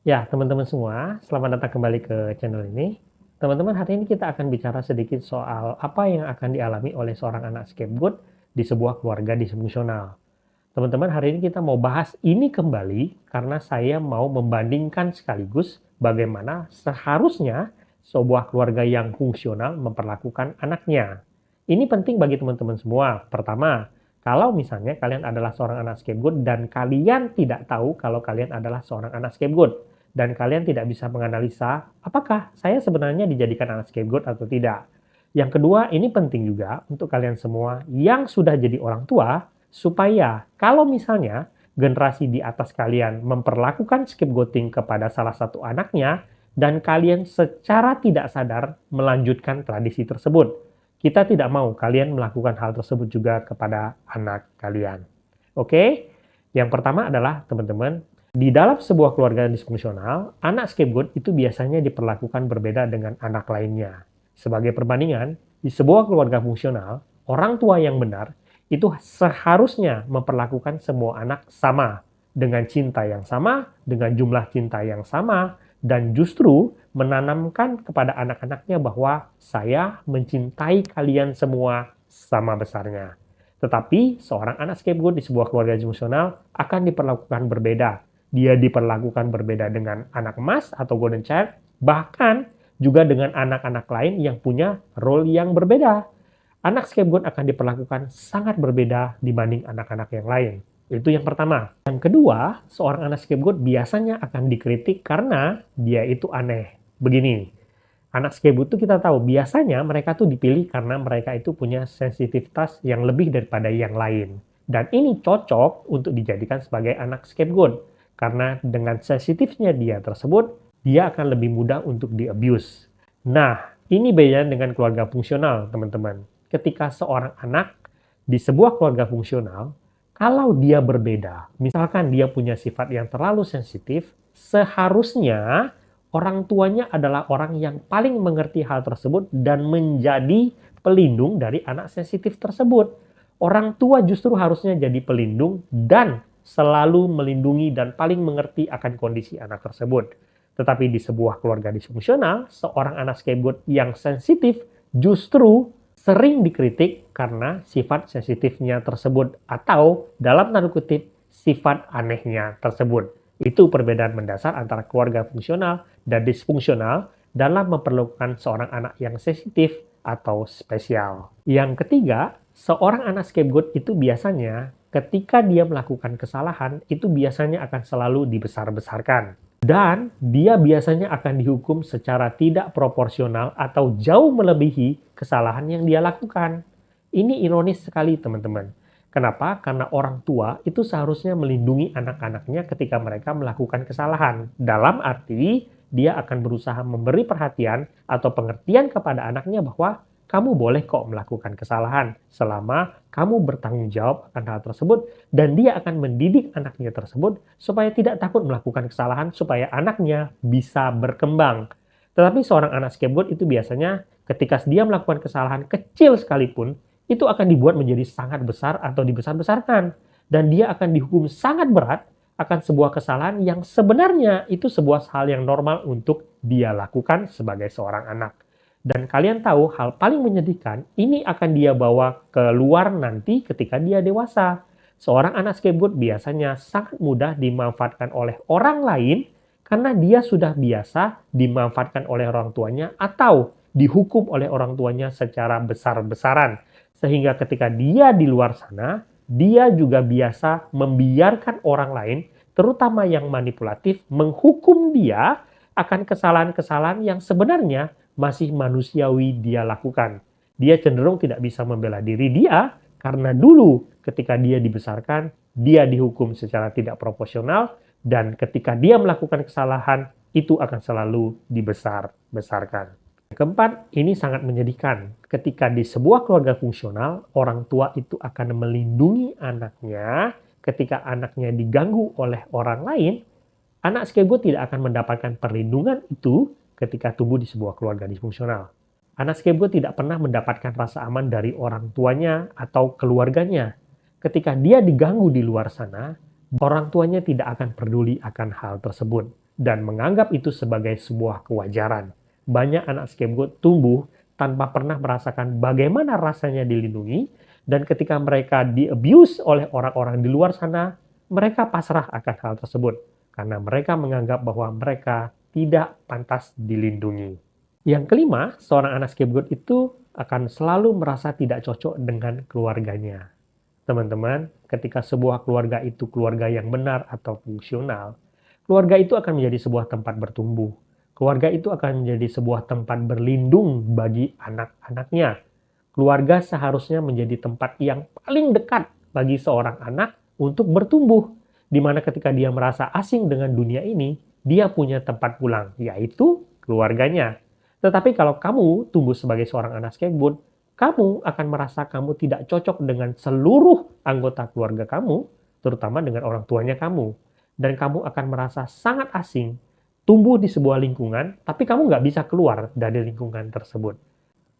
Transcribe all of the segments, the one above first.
Ya, teman-teman semua, selamat datang kembali ke channel ini. Teman-teman, hari ini kita akan bicara sedikit soal apa yang akan dialami oleh seorang anak scapegoat di sebuah keluarga disfungsional. Teman-teman, hari ini kita mau bahas ini kembali karena saya mau membandingkan sekaligus bagaimana seharusnya sebuah keluarga yang fungsional memperlakukan anaknya. Ini penting bagi teman-teman semua. Pertama, kalau misalnya kalian adalah seorang anak scapegoat dan kalian tidak tahu kalau kalian adalah seorang anak scapegoat dan kalian tidak bisa menganalisa apakah saya sebenarnya dijadikan anak scapegoat atau tidak. Yang kedua, ini penting juga untuk kalian semua yang sudah jadi orang tua supaya kalau misalnya generasi di atas kalian memperlakukan scapegoating kepada salah satu anaknya dan kalian secara tidak sadar melanjutkan tradisi tersebut. Kita tidak mau kalian melakukan hal tersebut juga kepada anak kalian. Oke? Yang pertama adalah teman-teman, di dalam sebuah keluarga disfungsional, anak scapegoat itu biasanya diperlakukan berbeda dengan anak lainnya. Sebagai perbandingan, di sebuah keluarga fungsional, orang tua yang benar itu seharusnya memperlakukan semua anak sama, dengan cinta yang sama, dengan jumlah cinta yang sama, dan justru menanamkan kepada anak-anaknya bahwa saya mencintai kalian semua sama besarnya. Tetapi seorang anak scapegoat di sebuah keluarga disfungsional akan diperlakukan berbeda. Dia diperlakukan berbeda dengan anak emas atau golden child, bahkan juga dengan anak-anak lain yang punya role yang berbeda. Anak scapegoat akan diperlakukan sangat berbeda dibanding anak-anak yang lain. Itu yang pertama. Yang kedua, seorang anak scapegoat biasanya akan dikritik karena dia itu aneh. Begini, anak scapegoat itu kita tahu biasanya mereka tuh dipilih karena mereka itu punya sensitivitas yang lebih daripada yang lain. Dan ini cocok untuk dijadikan sebagai anak scapegoat. Karena dengan sensitifnya dia tersebut, dia akan lebih mudah untuk di-abuse. Nah, ini beda dengan keluarga fungsional, teman-teman. Ketika seorang anak di sebuah keluarga fungsional, kalau dia berbeda, misalkan dia punya sifat yang terlalu sensitif, seharusnya orang tuanya adalah orang yang paling mengerti hal tersebut dan menjadi pelindung dari anak sensitif tersebut. Orang tua justru harusnya jadi pelindung dan selalu melindungi dan paling mengerti akan kondisi anak tersebut. Tetapi di sebuah keluarga disfungsional, seorang anak scapegoat yang sensitif justru sering dikritik karena sifat sensitifnya tersebut atau dalam tanda kutip sifat anehnya tersebut. Itu perbedaan mendasar antara keluarga fungsional dan disfungsional dalam memperlakukan seorang anak yang sensitif atau spesial. Yang ketiga, seorang anak scapegoat itu biasanya ketika dia melakukan kesalahan itu biasanya akan selalu dibesar-besarkan. Dan dia biasanya akan dihukum secara tidak proporsional atau jauh melebihi kesalahan yang dia lakukan. Ini ironis sekali, teman-teman. Kenapa? Karena orang tua itu seharusnya melindungi anak-anaknya ketika mereka melakukan kesalahan. Dalam arti, dia akan berusaha memberi perhatian atau pengertian kepada anaknya bahwa kamu boleh kok melakukan kesalahan selama kamu bertanggung jawab akan hal tersebut dan dia akan mendidik anaknya tersebut supaya tidak takut melakukan kesalahan supaya anaknya bisa berkembang. Tetapi seorang anak scapegoat itu biasanya ketika dia melakukan kesalahan kecil sekalipun itu akan dibuat menjadi sangat besar atau dibesar-besarkan dan dia akan dihukum sangat berat akan sebuah kesalahan yang sebenarnya itu sebuah hal yang normal untuk dia lakukan sebagai seorang anak. Dan kalian tahu hal paling menyedihkan, ini akan dia bawa keluar nanti ketika dia dewasa. Seorang anak scapegoat biasanya sangat mudah dimanfaatkan oleh orang lain karena dia sudah biasa dimanfaatkan oleh orang tuanya atau dihukum oleh orang tuanya secara besar-besaran. Sehingga ketika dia di luar sana, dia juga biasa membiarkan orang lain, terutama yang manipulatif, menghukum dia akan kesalahan-kesalahan yang sebenarnya masih manusiawi dia lakukan. Dia cenderung tidak bisa membela diri dia karena dulu ketika dia dibesarkan, dia dihukum secara tidak proporsional dan ketika dia melakukan kesalahan, itu akan selalu dibesar-besarkan. Keempat, ini sangat menyedihkan. Ketika di sebuah keluarga fungsional, orang tua itu akan melindungi anaknya ketika anaknya diganggu oleh orang lain, anak scapegoat tidak akan mendapatkan perlindungan itu ketika tumbuh di sebuah keluarga disfungsional. Anak scapegoat tidak pernah mendapatkan rasa aman dari orang tuanya atau keluarganya. Ketika dia diganggu di luar sana, orang tuanya tidak akan peduli akan hal tersebut. dan menganggap itu sebagai sebuah kewajaran. Banyak anak scapegoat tumbuh tanpa pernah merasakan bagaimana rasanya dilindungi, dan ketika mereka di-abuse oleh orang-orang di luar sana, mereka pasrah akan hal tersebut karena mereka menganggap bahwa mereka tidak pantas dilindungi. Yang kelima, seorang anak scapegoat itu akan selalu merasa tidak cocok dengan keluarganya. Teman-teman, ketika sebuah keluarga itu keluarga yang benar atau fungsional, keluarga itu akan menjadi sebuah tempat bertumbuh. Keluarga itu akan menjadi sebuah tempat berlindung bagi anak-anaknya. Keluarga seharusnya menjadi tempat yang paling dekat bagi seorang anak untuk bertumbuh, di mana ketika dia merasa asing dengan dunia ini, dia punya tempat pulang, yaitu keluarganya. Tetapi kalau kamu tumbuh sebagai seorang anak scapegoat, kamu akan merasa kamu tidak cocok dengan seluruh anggota keluarga kamu, terutama dengan orang tuanya kamu. Dan kamu akan merasa sangat asing, tumbuh di sebuah lingkungan, tapi kamu nggak bisa keluar dari lingkungan tersebut.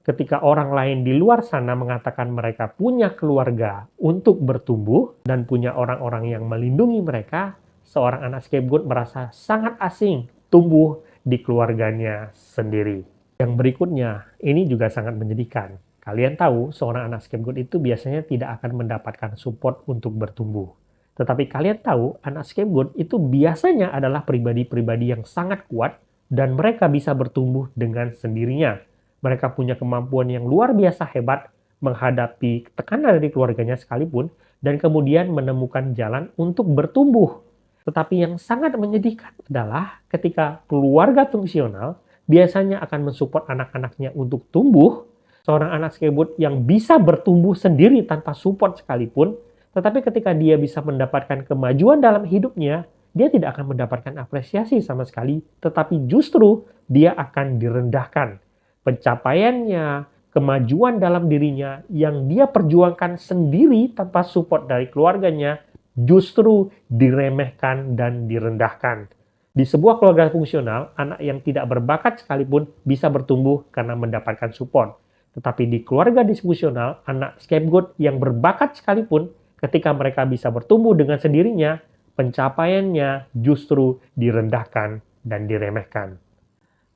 Ketika orang lain di luar sana mengatakan mereka punya keluarga untuk bertumbuh dan punya orang-orang yang melindungi mereka, seorang anak scapegoat merasa sangat asing tumbuh di keluarganya sendiri. Yang berikutnya, ini juga sangat menyedihkan. Kalian tahu, seorang anak scapegoat itu biasanya tidak akan mendapatkan support untuk bertumbuh. Tetapi kalian tahu, anak scapegoat itu biasanya adalah pribadi-pribadi yang sangat kuat dan mereka bisa bertumbuh dengan sendirinya. Mereka punya kemampuan yang luar biasa hebat menghadapi tekanan dari keluarganya sekalipun dan kemudian menemukan jalan untuk bertumbuh. Tetapi yang sangat menyedihkan adalah ketika keluarga fungsional biasanya akan mensupport anak-anaknya untuk tumbuh, seorang anak scapegoat yang bisa bertumbuh sendiri tanpa support sekalipun, tetapi ketika dia bisa mendapatkan kemajuan dalam hidupnya, dia tidak akan mendapatkan apresiasi sama sekali, tetapi justru dia akan direndahkan. Pencapaiannya, kemajuan dalam dirinya yang dia perjuangkan sendiri tanpa support dari keluarganya, justru diremehkan dan direndahkan. Di sebuah keluarga fungsional, anak yang tidak berbakat sekalipun bisa bertumbuh karena mendapatkan support. Tetapi di keluarga disfungsional, anak scapegoat yang berbakat sekalipun, ketika mereka bisa bertumbuh dengan sendirinya, pencapaiannya justru direndahkan dan diremehkan.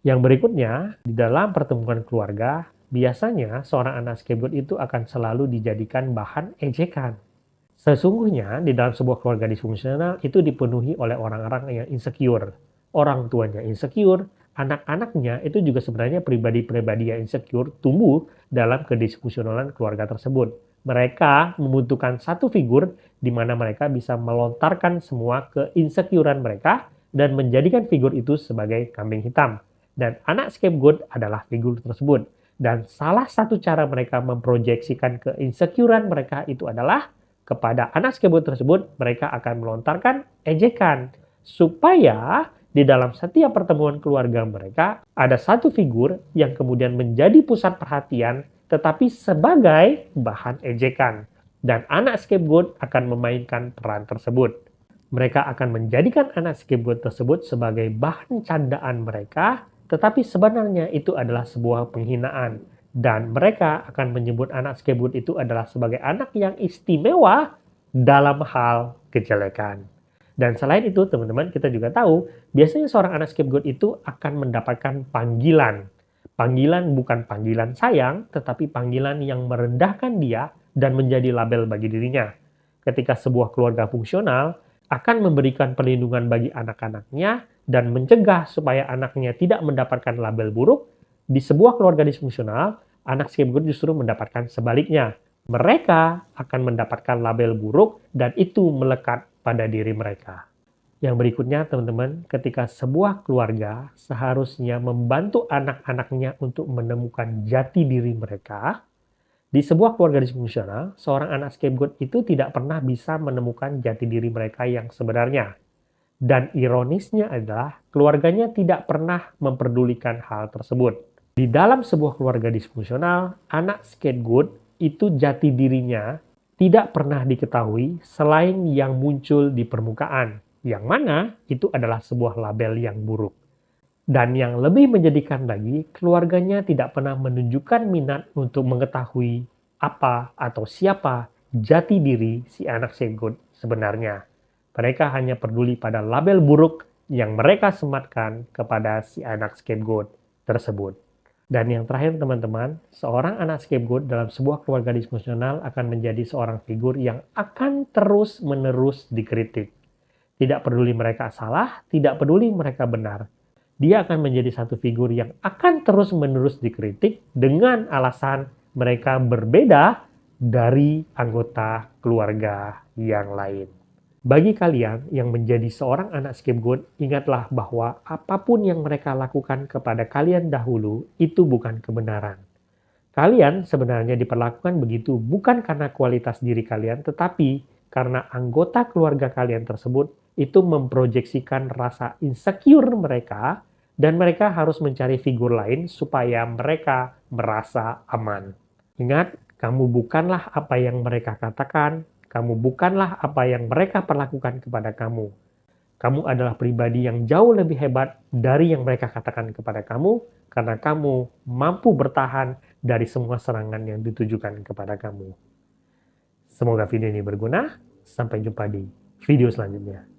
Yang berikutnya, di dalam pertemuan keluarga, biasanya seorang anak scapegoat itu akan selalu dijadikan bahan ejekan. Sesungguhnya, di dalam sebuah keluarga disfungsional itu dipenuhi oleh orang-orang yang insecure. Orang tuanya insecure, anak-anaknya itu juga sebenarnya pribadi-pribadi yang insecure tumbuh dalam kedisfungsionalan keluarga tersebut. Mereka membutuhkan satu figur di mana mereka bisa melontarkan semua keinsecurean mereka dan menjadikan figur itu sebagai kambing hitam. Dan anak scapegoat adalah figur tersebut. Dan salah satu cara mereka memproyeksikan keinsecurean mereka itu adalah kepada anak scapegoat tersebut, mereka akan melontarkan ejekan. Supaya di dalam setiap pertemuan keluarga mereka, ada satu figur yang kemudian menjadi pusat perhatian tetapi sebagai bahan ejekan. Dan anak scapegoat akan memainkan peran tersebut. Mereka akan menjadikan anak scapegoat tersebut sebagai bahan candaan mereka, tetapi sebenarnya itu adalah sebuah penghinaan. Dan mereka akan menyebut anak scapegoat itu adalah sebagai anak yang istimewa dalam hal kejelekan. Dan selain itu, teman-teman, kita juga tahu, biasanya seorang anak scapegoat itu akan mendapatkan panggilan. Panggilan bukan panggilan sayang, tetapi panggilan yang merendahkan dia dan menjadi label bagi dirinya. Ketika sebuah keluarga fungsional akan memberikan perlindungan bagi anak-anaknya dan mencegah supaya anaknya tidak mendapatkan label buruk, di sebuah keluarga disfungsional, anak scapegoat justru mendapatkan sebaliknya. Mereka akan mendapatkan label buruk dan itu melekat pada diri mereka. Yang berikutnya, teman-teman, ketika sebuah keluarga seharusnya membantu anak-anaknya untuk menemukan jati diri mereka, di sebuah keluarga disfungsional, seorang anak scapegoat itu tidak pernah bisa menemukan jati diri mereka yang sebenarnya. Dan ironisnya adalah keluarganya tidak pernah memperdulikan hal tersebut. Di dalam sebuah keluarga disfungsional, anak scapegoat itu jati dirinya tidak pernah diketahui selain yang muncul di permukaan, yang mana itu adalah sebuah label yang buruk. Dan yang lebih menyedihkan lagi, keluarganya tidak pernah menunjukkan minat untuk mengetahui apa atau siapa jati diri si anak scapegoat sebenarnya. Mereka hanya peduli pada label buruk yang mereka sematkan kepada si anak scapegoat tersebut. Dan yang terakhir teman-teman, seorang anak scapegoat dalam sebuah keluarga disfungsional akan menjadi seorang figur yang akan terus-menerus dikritik. Tidak peduli mereka salah, tidak peduli mereka benar. Dia akan menjadi satu figur yang akan terus-menerus dikritik dengan alasan mereka berbeda dari anggota keluarga yang lain. Bagi kalian yang menjadi seorang anak scapegoat, ingatlah bahwa apapun yang mereka lakukan kepada kalian dahulu, itu bukan kebenaran. Kalian sebenarnya diperlakukan begitu bukan karena kualitas diri kalian, tetapi karena anggota keluarga kalian tersebut itu memproyeksikan rasa insecure mereka, dan mereka harus mencari figur lain supaya mereka merasa aman. Ingat, kamu bukanlah apa yang mereka katakan, kamu bukanlah apa yang mereka perlakukan kepada kamu. Kamu adalah pribadi yang jauh lebih hebat dari yang mereka katakan kepada kamu, karena kamu mampu bertahan dari semua serangan yang ditujukan kepada kamu. Semoga video ini berguna. Sampai jumpa di video selanjutnya.